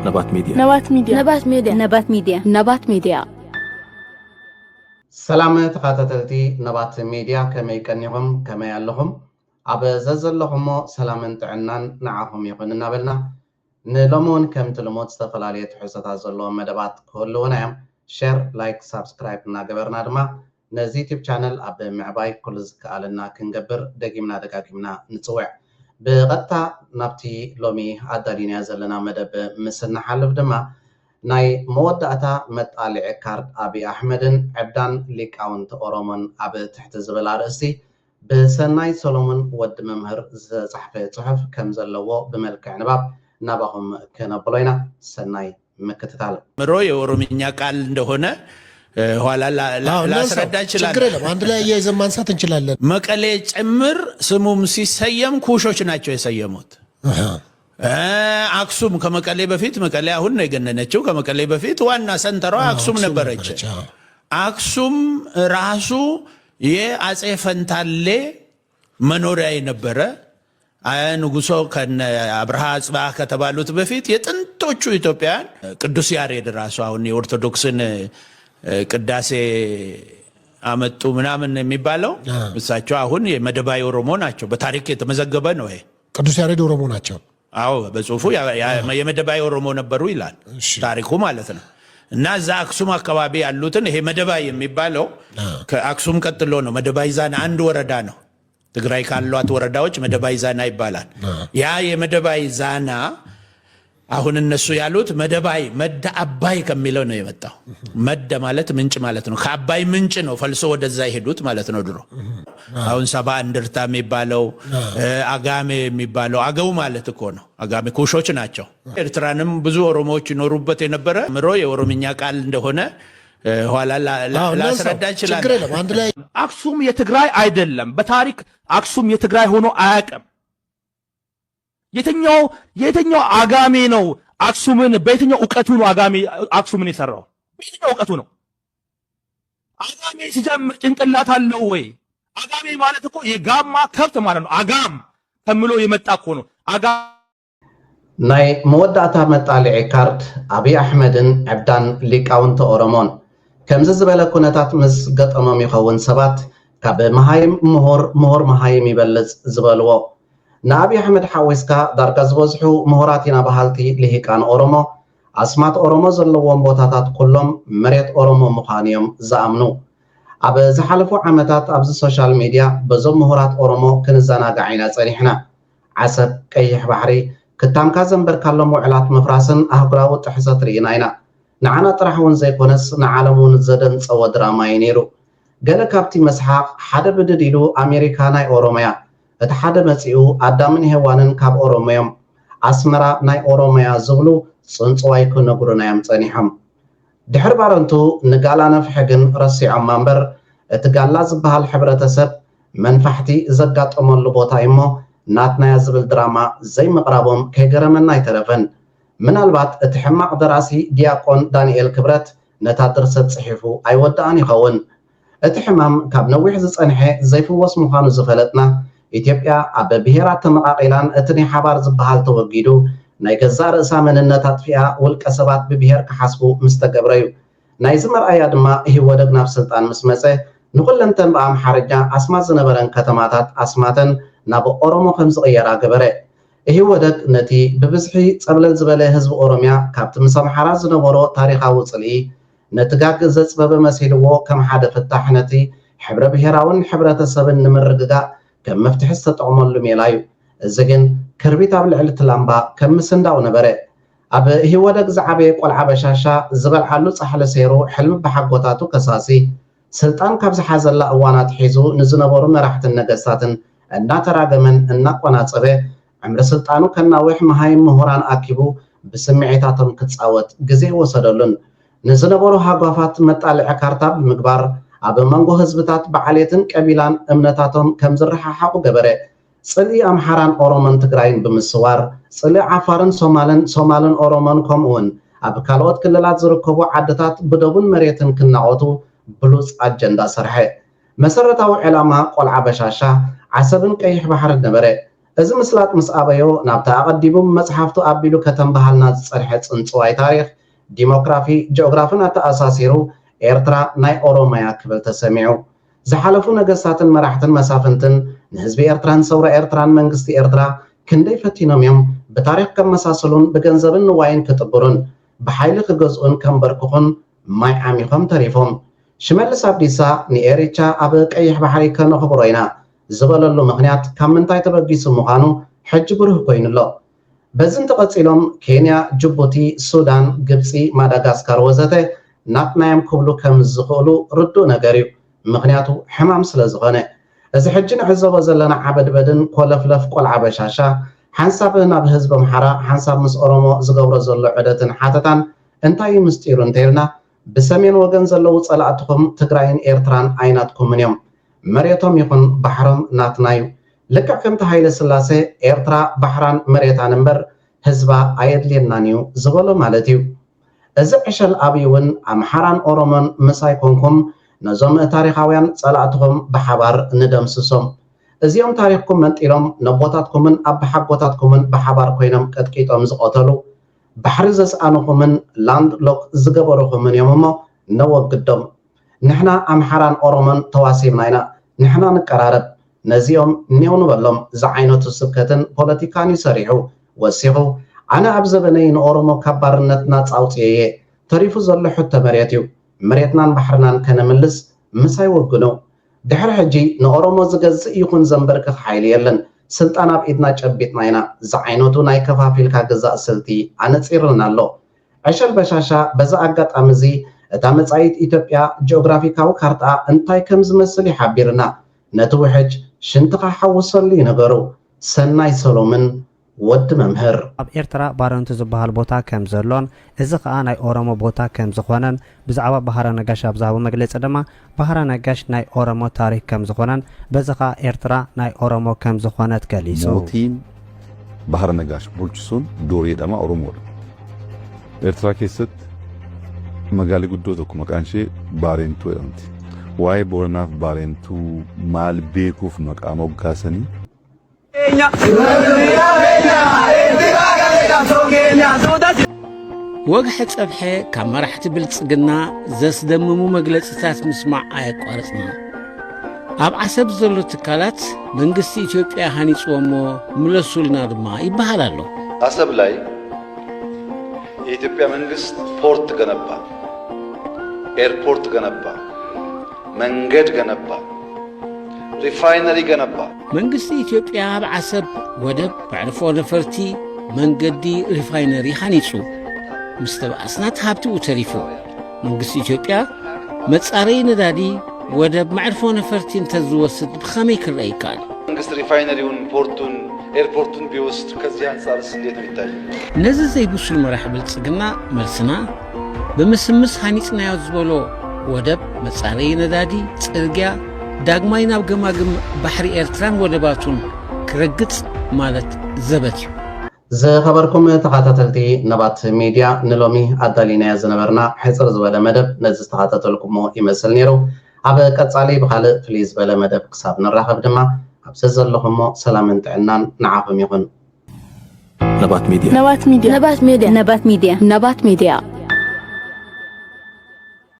نبات ميديا نبات ميديا نبات ميديا نبات ميديا نبات ميديا سلامة تخاتتلتي نبات ميديا كما يكنيهم كما يالهم عبززلهم سلامة عنان نعهم يقولنا بلنا نلمون كم تلموت استفلالية حسة زلهم مدبات كلنا يوم شير لايك سبسكرايب ناقبرنا دما نزيتيب channel أب معباي كل زكالنا كنقبر دقيمنا دقاقيمنا نتوع بغتا نبتي لومي عدالين يزلنا مدب مسلنا حلف دما ناي مودعتا متقالع كارد أبي أحمدن عبدان ليك أونت أورومن أبي تحت زبال رأسي بسناي سولومون ود ممهر صحفة صحف كمزلوو بملك عنباب نباهم كنبلوينا سناي مكتتال مروي أورومينيا قال እንደሆነ ኋላ ላስረዳ ይችላል ችግር የለም አንድ ላይ ያይዘን ማንሳት እንችላለን መቀሌ ጭምር ስሙም ሲሰየም ኩሾች ናቸው የሰየሙት አክሱም ከመቀሌ በፊት መቀሌ አሁን ነው የገነነችው ከመቀሌ በፊት ዋና ሰንተሯ አክሱም ነበረች አክሱም ራሱ የአጼ ፈንታሌ መኖሪያ የነበረ ንጉሶ ከነ አብርሃ አጽባ ከተባሉት በፊት የጥንቶቹ ኢትዮጵያን ቅዱስ ያሬድ ራሱ አሁን የኦርቶዶክስን ቅዳሴ አመጡ ምናምን የሚባለው እሳቸው አሁን የመደባይ ኦሮሞ ናቸው በታሪክ የተመዘገበ ነው ይሄ ቅዱስ ያሬድ ኦሮሞ ናቸው አዎ በጽሁፉ የመደባይ ኦሮሞ ነበሩ ይላል ታሪኩ ማለት ነው እና እዛ አክሱም አካባቢ ያሉትን ይሄ መደባይ የሚባለው ከአክሱም ቀጥሎ ነው መደባይ ዛና አንድ ወረዳ ነው ትግራይ ካሏት ወረዳዎች መደባይ ዛና ይባላል ያ የመደባይ ዛና አሁን እነሱ ያሉት መደባይ መደ አባይ ከሚለው ነው የመጣው መደ ማለት ምንጭ ማለት ነው ከአባይ ምንጭ ነው ፈልሶ ወደዛ ይሄዱት ማለት ነው ድሮ አሁን ሰባ እንደርታ የሚባለው አጋሜ የሚባለው አገው ማለት እኮ ነው አጋሜ ኩሾች ናቸው ኤርትራንም ብዙ ኦሮሞዎች ይኖሩበት የነበረ ምሮ የኦሮምኛ ቃል እንደሆነ ኋላ ላስረዳ ይችላል ችግር የለም አንድ ላይ አክሱም የትግራይ አይደለም በታሪክ አክሱም የትግራይ ሆኖ አያውቅም የትኛው አጋሜ ነው አክሱምን በየትኛው ዕውቀቱ ነው አክሱምን የሰራው በየትኛው ዕውቀቱ ነው አጋሜ ሲጀምር ጭንቅላት አለው ወይ አጋሜ ማለት እኮ የጋማ ከብት ማለት ነው አጋም ተምሎ የመጣ እኮ ነው ናይ መወዳእታ መጣልዒ ካርድ አብይ አሕመድን ዕብዳን ሊቃውንቲ ኦሮሞን ከምዚ ዝበለ ኩነታት ምስ ገጠሞም ይኸውን ሰባት ካብ መሃይም ምሁር መሃይም ይበልፅ ዝበልዎ نابي أحمد حويسكا دارك زبوزحو مهراتنا بحالتي لهيكان أورومو أسمات أورومو زلوان بوتاتات كلهم مريت أورومو مخانيوم زامنو أب زحالفو عمتات أبز السوشال ميديا بزو مهرات أورومو كنزانا قاعينا صريحنا عسب كيح بحري كتام كازم بركالو معلات مفراسن أهقراو تحسات ريناينا نعانا طرحون زي كونس نعالمون زدن سوى دراماي نيرو قال كابتي مسحاق حدا بدديلو أمريكاناي أوروميا اتحاد مصيو ادمن هوانن كاب اوروميام اسمرا ناي اوروميا زبلو صنصواي كنغرونايام صنيحم دحر بارنتو نغالا نفحجن رسي عمامبر اتغالا زبحال حبرتسب منفحتي زغاطمل بوتا يمو ناتنا يزبل دراما زي مقرابوم كيغرمنا يترفن من البات اتحماق دراسي دياقون دانيال كبرت نتا درست صحيفو ايودان يخون اتحمام كاب نويح زصنحه زيفوس مخانو زفلتنا ኢትዮጵያ ኣብ ብሄራት ተመቃቂላን እትኒ ሓባር ዝበሃል ተወጊዱ ናይ ገዛ ርእሳ መንነታት ፊያ ውልቀ ሰባት ብብሄር ክሓስቡ ምስተገብረዩ ናይ ዝመርኣያ ድማ ህወደግ ናብ ስልጣን ምስ መፀ ንኩለንተን ብኣምሓርኛ ኣስማት ዝነበረን ከተማታት ኣስማተን ናብ ኦሮሞ ከም ዝቕየራ ገበረ ህወደግ ነቲ ብብዝሒ ፀብለል ዝበለ ህዝቢ ኦሮምያ ካብቲ ምስ ኣምሓራ ዝነበሮ ታሪኻዊ ፅልኢ ነቲ ጋግ ዘፅበበ መሲልዎ ከም ሓደ ፍታሕ ነቲ ሕብረ ብሄራውን ሕብረተሰብን ንምርግጋእ كم مفتح استطعمون لميلايو الزجن كربيت أبل علة لامبا كم مسنداو نبرة أب هو دك زعبي قل عبشاشا زبل حلو صحل سيرو حلم بحقوتاتو كساسي سلطان كبز حازل لا أوانات حيزو نزنبورو مرحت النجساتن الناترا جمن النقونات صبي عمر سلطانو كنا وح مهاي مهوران أكيبو بسمعيتاتهم كتصاوت جزء وصدلون نزنبورو هاقوفات متعلق كارتاب مقبار أب منغو هزبتات بعاليتن كابيلان امنتاتهم كم زرحا حقو قبره صلي أمحران أورومان تقراين بمسوار صلي عفارن سومالن أورومان كومون أب كالوت كللات زركوبو عدتات بدون مريتن كنعوتو بلوز أجندا سرحي مسرتاو علامة قول عبشاشا عسبن كيح بحر النبره እዚ ምስላጥ ምስ ኣበዮ ናብታ ኣቐዲሙ መጽሓፍቱ ኣቢሉ ከተንባሃልና ዝጸንሐ ጽንጽዋይ ታሪኽ ዲሞግራፊ ጂኦግራፊን ኣተኣሳሲሩ ኤርትራ ናይ ኦሮሞያ ክብል ተሰሚዑ ዝሓለፉ ነገስታትን መራሕትን መሳፍንትን ንህዝቢ ኤርትራን ሰውራ ኤርትራን መንግስቲ ኤርትራ ክንደይ ፈቲኖም እዮም ብታሪኽ ከመሳሰሉን ብገንዘብን ንዋይን ክጥብሩን ብሓይሊ ክገዝኡን ከንበርክኹን ማይ ዓሚኾም ተሪፎም ሽመልስ ኣብዲሳ ንኤሪቻ ኣብ ቀይሕ ባሕሪ ከነኽብሮ ኢና ዝበለሉ ምኽንያት ካብ ምንታይ ተበጊሱ ምዃኑ ሕጂ ብሩህ ኮይኑሎ በዝን ተቐፂሎም ኬንያ ጅቡቲ ሱዳን ግብፂ ማዳጋስካር ወዘተ ናትናዮም ክብሉ ከም ዝኽእሉ ርዱእ ነገር እዩ ምኽንያቱ ሕማም ስለ ዝኾነ እዚ ሕጂ ንዕዘቦ ዘለና ዓበድበድን ኮለፍለፍ ቆልዓ በሻሻ ሓንሳብ ናብ ህዝቢ ኣምሓራ ሓንሳብ ምስ ኦሮሞ ዝገብሮ ዘሎ ዑደትን ሓተታን እንታይ ምስጢሩ እንተይልና ብሰሜን ወገን ዘለዉ ጸላእትኩም ትግራይን ኤርትራን ኣይናትኩምን እዮም መሬቶም ይኹን ባሕሮም ናትና እዩ ልክዕ ከምቲ ሃይለ ስላሴ ኤርትራ ባሕራን መሬታን እምበር ህዝባ ኣየድልየናን እዩ ዝበሎ ማለት እዩ እዚ ዕሸል ኣብይ እውን ኣምሓራን ኦሮሞን ምስ ኣይኮንኩም ነዞም ታሪኻውያን ጸላእትኩም ብሓባር ንደምስሶም እዚኦም ታሪኽኩም መንጢሎም ነቦታትኩምን ኣብ ሓጎታትኩምን ብሓባር ኮይኖም ቀጥቂጦም ዝቆተሉ ባሕሪ ዘስኣንኹምን ላንድ ሎክ ዝገበርኹምን እዮም እሞ ነወግዶም ንሕና ኣምሓራን ኦሮሞን ተዋሲብና ኢና ንሕና ንቀራረብ ነዚኦም ኔው ንበሎም ዝዓይነቱ ስብከትን ፖለቲካን ይሰሪሑ ወሲኹ ኣነ ኣብ ዘበነይ ንኦሮሞ ካብ ባርነት ናፃ ኣውፅየ ተሪፉ ዘሎ ሕቶ መሬት እዩ መሬትናን ባሕርናን ከነምልስ ምሳይ ወግኑ ድሕሪ ሕጂ ንኦሮሞ ዝገዝእ ይኹን ዘንበርክኽ ሓይሊ የለን ስልጣን ኣብ ኢድና ጨቢጥና ኢና ዝዓይነቱ ናይ ከፋፊልካ ግዛእ ስልቲ ኣነፂርልና ኣሎ ዕሸል በሻሻ በዛ ኣጋጣሚ እዚ እታ መጻኢት ኢትዮጵያ ጂኦግራፊካዊ ካርታ እንታይ ከም ዝመስል ይሓቢርና ነቲ ውሕጅ ሽንትኻ ሓውሰሉ ይነገሩ ሰናይ ሰሎምን ወዲ መምህር ኣብ ኤርትራ ባረንቱ ዝበሃል ቦታ ከም ዘሎን እዚ ከዓ ናይ ኦሮሞ ቦታ ከም ዝኾነን ብዛዕባ ባህረ ነጋሽ ኣብ ዝሃቦ መግለፂ ድማ ባህረ ነጋሽ ናይ ኦሮሞ ታሪክ ከም ዝኾነን በዚ ከዓ ኤርትራ ናይ ኦሮሞ ከም ዝኾነት ገሊጹ ሞቲን ባህረ ነጋሽ ቡልችሱን ዶሪ ደማ ኦሮሞ ኤርትራ keessat magaalaa guddoo tokko maqaan ishee Baarentuu jedhamti. Waa'ee Booranaaf Baarentuu maal beekuuf maqaa moggaasanii? ወግሒ ፀብሐ ካብ መራሕቲ ብልጽግና ዘስደምሙ መግለጽታት ምስማዕ ኣየቋርጽና ኣብ ዓሰብ ዘሎ ትካላት መንግስቲ ኢትዮጵያ ሃኒጽዎሞ ምለሱልና ድማ ይበሃል ኣሎ አሰብ ላይ የኢትዮጵያ መንግስት ፖርት ገነባ ኤርፖርት ገነባ መንገድ ገነባ ሪፋይነሪ ገነባ መንግስቲ ኢትዮጵያ ኣብ ዓሰብ ወደብ ባዕርፎ ነፈርቲ መንገዲ ሪፋይነሪ ሃኒጹ مستبعثنات هابتو تريفو منقص إثيوبيا متصاري ندادي ودب معرفو نفرتين تزوسد بخامي كالرأيكال منقص ريفاينريون بورتون ايربورتون بيوست كزيان صار سليت ميتاج نزل زي بوسو المراحب التسقنا مرسنا بمسمس هانيتنا يوزبولو ودب متصاري ندادي تسرقيا داقماينا بقماقم بحري إيرتران ودباتون كرقت مالت زبتيو ዝኸበርኩም ተኸታተልቲ ነባት ሚድያ ንሎሚ ኣዳሊናዮ ዝነበርና ሕፅር ዝበለ መደብ ነዚ ዝተኸታተልኩሞ ይመስል ነይሩ ኣብ ቀጻሊ ብካልእ ፍልይ ዝበለ መደብ ክሳብ ንራኸብ ድማ ኣብዚ ዘለኹሞ ሰላምን ጥዕናን ንዓኹም ይኹን ነባት ሚድያ ነባት ሚድያ ነባት ሚድያ ነባት ሚድያ